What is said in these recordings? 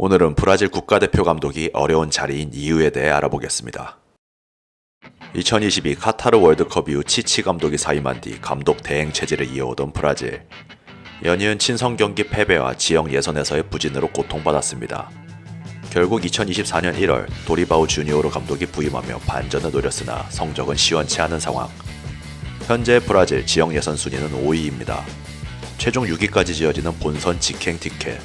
오늘은 브라질 국가대표 감독이 어려운 자리인 이유에 대해 알아보겠습니다. 2022 카타르 월드컵 이후 치치 감독이 사임한 뒤 감독 대행 체제를 이어오던 브라질. 연이은 친선 경기 패배와 지역 예선에서의 부진으로 고통받았습니다. 결국 2024년 1월 도리바우 주니오르 감독이 부임하며 반전을 노렸으나 성적은 시원치 않은 상황. 현재 브라질 지역 예선 순위는 5위입니다. 최종 6위까지 지어지는 본선 직행 티켓.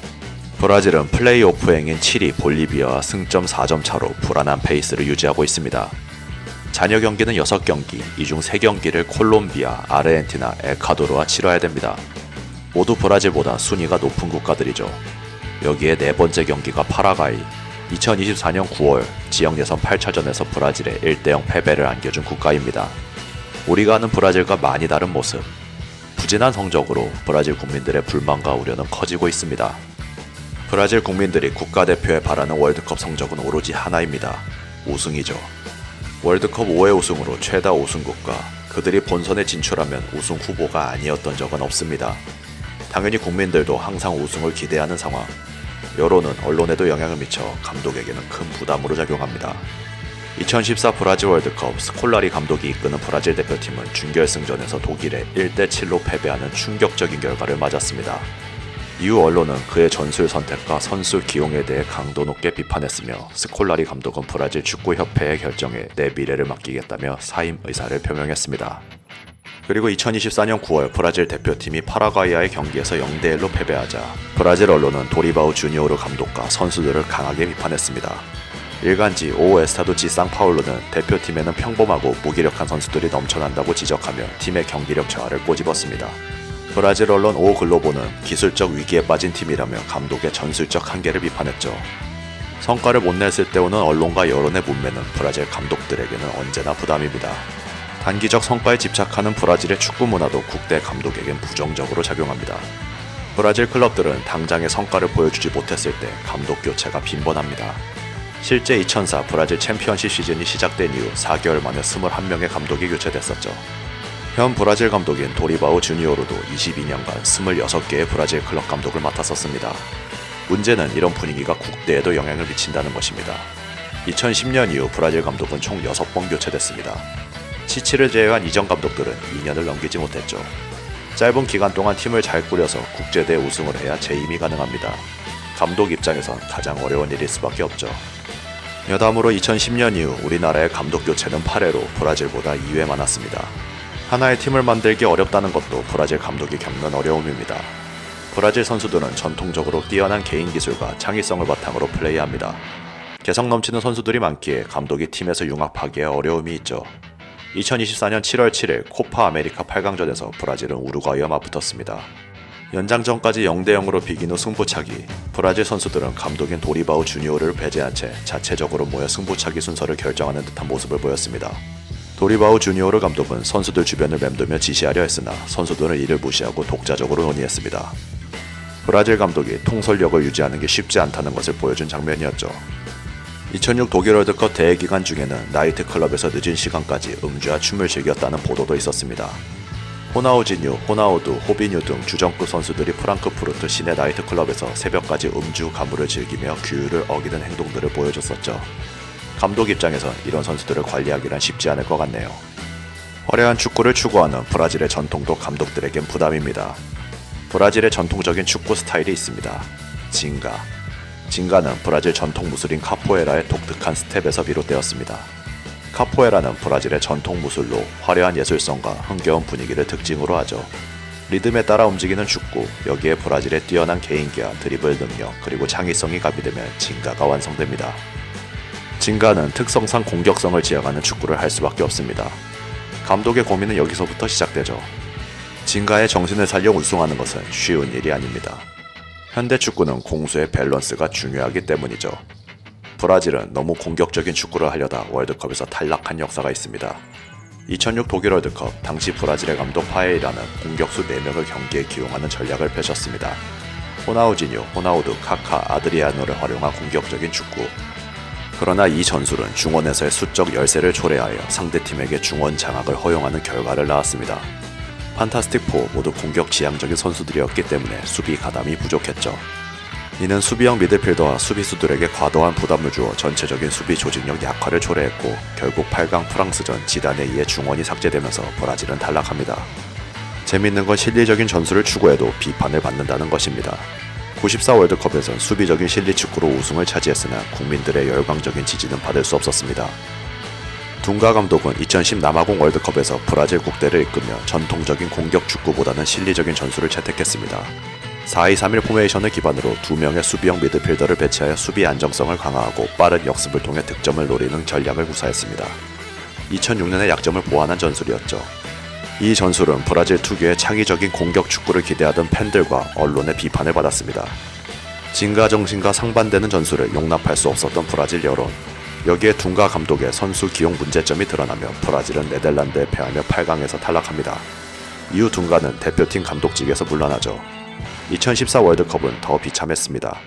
브라질은 플레이오프행인 7위 볼리비아와 승점 4점 차로 불안한 페이스를 유지하고 있습니다. 잔여 경기는 6경기, 이 중 3경기를 콜롬비아, 아르헨티나, 에콰도르와 치러야 됩니다. 모두 브라질보다 순위가 높은 국가들이죠. 여기에 네 번째 경기가 파라과이. 2024년 9월 지역 예선 8차전에서 브라질에 1대0 패배를 안겨준 국가입니다. 우리가 아는 브라질과 많이 다른 모습. 부진한 성적으로 브라질 국민들의 불만과 우려는 커지고 있습니다. 브라질 국민들이 국가대표에 바라는 월드컵 성적은 오로지 하나입니다. 우승이죠. 월드컵 5회 우승으로 최다 우승국가, 그들이 본선에 진출하면 우승 후보가 아니었던 적은 없습니다. 당연히 국민들도 항상 우승을 기대하는 상황. 여론은 언론에도 영향을 미쳐 감독에게는 큰 부담으로 작용합니다. 2014 브라질 월드컵 스콜라리 감독이 이끄는 브라질 대표팀은 준결승전에서 독일에 1대7로 패배하는 충격적인 결과를 맞았습니다. 이후 언론은 그의 전술 선택과 선수 기용에 대해 강도 높게 비판했으며 스콜라리 감독은 브라질 축구협회의 결정에 내 미래를 맡기겠다며 사임 의사를 표명했습니다. 그리고 2024년 9월 브라질 대표팀이 파라과이와의 경기에서 0대1로 패배하자 브라질 언론은 도리바우 주니오르 감독과 선수들을 강하게 비판했습니다. 일간지 오 에스타도 지 상파울루는 대표팀에는 평범하고 무기력한 선수들이 넘쳐난다고 지적하며 팀의 경기력 저하를 꼬집었습니다. 브라질 언론 오 글로보는 기술적 위기에 빠진 팀이라며 감독의 전술적 한계를 비판했죠. 성과를 못 냈을 때 오는 언론과 여론의 문매는 브라질 감독들에게는 언제나 부담입니다. 단기적 성과에 집착하는 브라질의 축구 문화도 국대 감독에겐 부정적으로 작용합니다. 브라질 클럽들은 당장의 성과를 보여주지 못했을 때 감독 교체가 빈번합니다. 실제 2004 브라질 챔피언십 시즌이 시작된 이후 4개월 만에 21명의 감독이 교체됐었죠. 현 브라질 감독인 도리바우 주니오르도 22년간 26개의 브라질 클럽 감독을 맡았었습니다. 문제는 이런 분위기가 국대에도 영향을 미친다는 것입니다. 2010년 이후 브라질 감독은 총 6번 교체됐습니다. 치치를 제외한 이전 감독들은 2년을 넘기지 못했죠. 짧은 기간 동안 팀을 잘 꾸려서 국제대회 우승을 해야 재임이 가능합니다. 감독 입장에선 가장 어려운 일일 수밖에 없죠. 여담으로 2010년 이후 우리나라의 감독 교체는 8회로 브라질보다 2회 많았습니다. 하나의 팀을 만들기 어렵다는 것도 브라질 감독이 겪는 어려움입니다. 브라질 선수들은 전통적으로 뛰어난 개인 기술과 창의성을 바탕으로 플레이합니다. 개성 넘치는 선수들이 많기에 감독이 팀에서 융합하기에 어려움이 있죠. 2024년 7월 7일 코파 아메리카 8강전에서 브라질은 우루과이와 맞붙었습니다. 연장전까지 0대0으로 비긴 후 승부차기. 브라질 선수들은 감독인 도리바우 주니오르를 배제한 채 자체적으로 모여 승부차기 순서를 결정하는 듯한 모습을 보였습니다. 도리바우 주니오르 감독은 선수들 주변을 맴돌며 지시하려 했으나 선수들은 이를 무시하고 독자적으로 논의했습니다. 브라질 감독이 통솔력을 유지하는 게 쉽지 않다는 것을 보여준 장면이었죠. 2006 독일 월드컵 대회 기간 중에는 나이트클럽에서 늦은 시간까지 음주와 춤을 즐겼다는 보도도 있었습니다. 호나우지뉴, 호나우두, 호비뉴 등 주전급 선수들이 프랑크푸르트 시내 나이트클럽에서 새벽까지 음주 가무를 즐기며 규율을 어기는 행동들을 보여줬었죠. 감독 입장에선 이런 선수들을 관리하기란 쉽지 않을 것 같네요. 화려한 축구를 추구하는 브라질의 전통도 감독들에겐 부담입니다. 브라질의 전통적인 축구 스타일이 있습니다. 징가. 징가는 브라질 전통 무술인 카포에라의 독특한 스텝에서 비롯되었습니다. 카포에라는 브라질의 전통 무술로 화려한 예술성과 흥겨운 분위기를 특징으로 하죠. 리듬에 따라 움직이는 축구, 여기에 브라질의 뛰어난 개인기와 드리블 능력 그리고 창의성이 가미되면 징가가 완성됩니다. 징가는 특성상 공격성을 지향하는 축구를 할 수밖에 없습니다. 감독의 고민은 여기서부터 시작되죠. 징가의 정신을 살려 우승하는 것은 쉬운 일이 아닙니다. 현대 축구는 공수의 밸런스가 중요하기 때문이죠. 브라질은 너무 공격적인 축구를 하려다 월드컵에서 탈락한 역사가 있습니다. 2006 독일 월드컵 당시 브라질의 감독 파에이라는 공격수 4명을 경기에 기용하는 전략을 펼쳤습니다. 호나우지뉴, 호나우두, 카카, 아드리아노를 활용한 공격적인 축구. 그러나 이 전술은 중원에서의 수적 열세를 초래하여 상대팀에게 중원 장악을 허용하는 결과를 낳았습니다. 판타스틱 4 모두 공격 지향적인 선수들이었기 때문에 수비 가담이 부족했죠. 이는 수비형 미드필더와 수비수들에게 과도한 부담을 주어 전체적인 수비 조직력 약화를 초래했고 결국 8강 프랑스전 지단에 의해 중원이 삭제되면서 브라질은 탈락합니다. 재밌는 건 실리적인 전술을 추구해도 비판을 받는다는 것입니다. 94 월드컵에선 수비적인 실리 축구로 우승을 차지했으나 국민들의 열광적인 지지는 받을 수 없었습니다. 둔가 감독은 2010 남아공 월드컵에서 브라질 국대를 이끌며 전통적인 공격 축구보다는 실리적인 전술을 채택했습니다. 4-2-3-1 포메이션을 기반으로 2명의 수비형 미드필더를 배치하여 수비 안정성을 강화하고 빠른 역습을 통해 득점을 노리는 전략을 구사했습니다. 2006년의 약점을 보완한 전술이었죠. 이 전술은 브라질 특유의 창의적인 공격 축구를 기대하던 팬들과 언론의 비판을 받았습니다. 진가 정신과 상반되는 전술을 용납할 수 없었던 브라질 여론, 여기에 둔가 감독의 선수 기용 문제점이 드러나며 브라질은 네덜란드에 패하며 8강에서 탈락합니다. 이후 둔가는 대표팀 감독직에서 물러나죠. 2014 월드컵은 더 비참했습니다.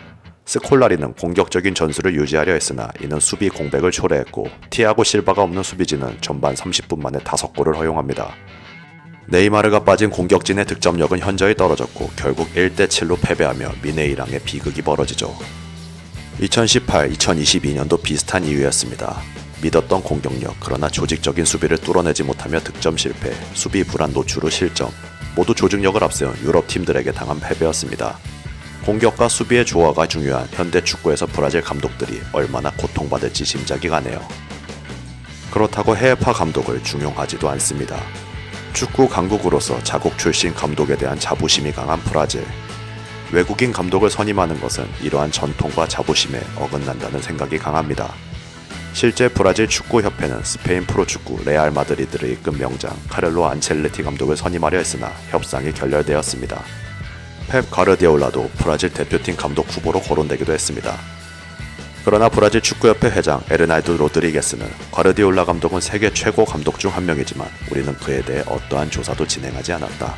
스콜라리는 공격적인 전술을 유지하려 했으나 이는 수비 공백을 초래했고 티아고 실바가 없는 수비진은 전반 30분 만에 5골을 허용합니다. 네이마르가 빠진 공격진의 득점력은 현저히 떨어졌고 결국 1대7로 패배하며 미네이랑의 비극이 벌어지죠. 2018-2022년도 비슷한 이유였습니다. 믿었던 공격력, 그러나 조직적인 수비를 뚫어내지 못하며 득점 실패, 수비 불안 노출 후 실점, 모두 조직력을 앞세운 유럽 팀들에게 당한 패배였습니다. 공격과 수비의 조화가 중요한 현대 축구에서 브라질 감독들이 얼마나 고통받을지 짐작이 가네요. 그렇다고 해외파 감독을 중용하지도 않습니다. 축구 강국으로서 자국 출신 감독에 대한 자부심이 강한 브라질. 외국인 감독을 선임하는 것은 이러한 전통과 자부심에 어긋난다는 생각이 강합니다. 실제 브라질 축구협회는 스페인 프로축구 레알 마드리드를 이끈 명장 카를로 안첼레티 감독을 선임하려 했으나 협상이 결렬되었습니다. 펩 가르디올라도 브라질 대표팀 감독 후보로 거론되기도 했습니다. 그러나 브라질 축구협회 회장 에르날도 로드리게스는 가르디올라 감독은 세계 최고 감독 중 한 명이지만 우리는 그에 대해 어떠한 조사도 진행하지 않았다.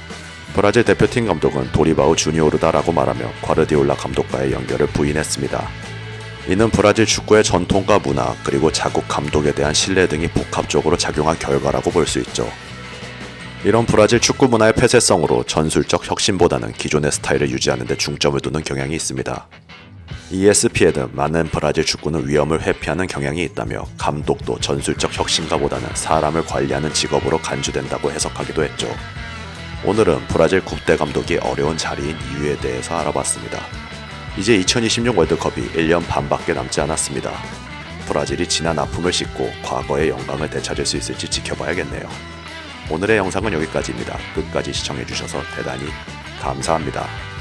브라질 대표팀 감독은 도리바우 주니오르다라고 말하며 가르디올라 감독과의 연결을 부인했습니다. 이는 브라질 축구의 전통과 문화 그리고 자국 감독에 대한 신뢰 등이 복합적으로 작용한 결과라고 볼 수 있죠. 이런 브라질 축구 문화의 폐쇄성으로 전술적 혁신보다는 기존의 스타일을 유지하는 데 중점을 두는 경향이 있습니다. ESPN은 많은 브라질 축구는 위험을 회피하는 경향이 있다며 감독도 전술적 혁신가보다는 사람을 관리하는 직업으로 간주된다고 해석하기도 했죠. 오늘은 브라질 국대 감독이 어려운 자리인 이유에 대해서 알아봤습니다. 이제 2026 월드컵이 1년 반밖에 남지 않았습니다. 브라질이 지난 아픔을 씻고 과거의 영광을 되찾을 수 있을지 지켜봐야겠네요. 오늘의 영상은 여기까지입니다. 끝까지 시청해주셔서 대단히 감사합니다.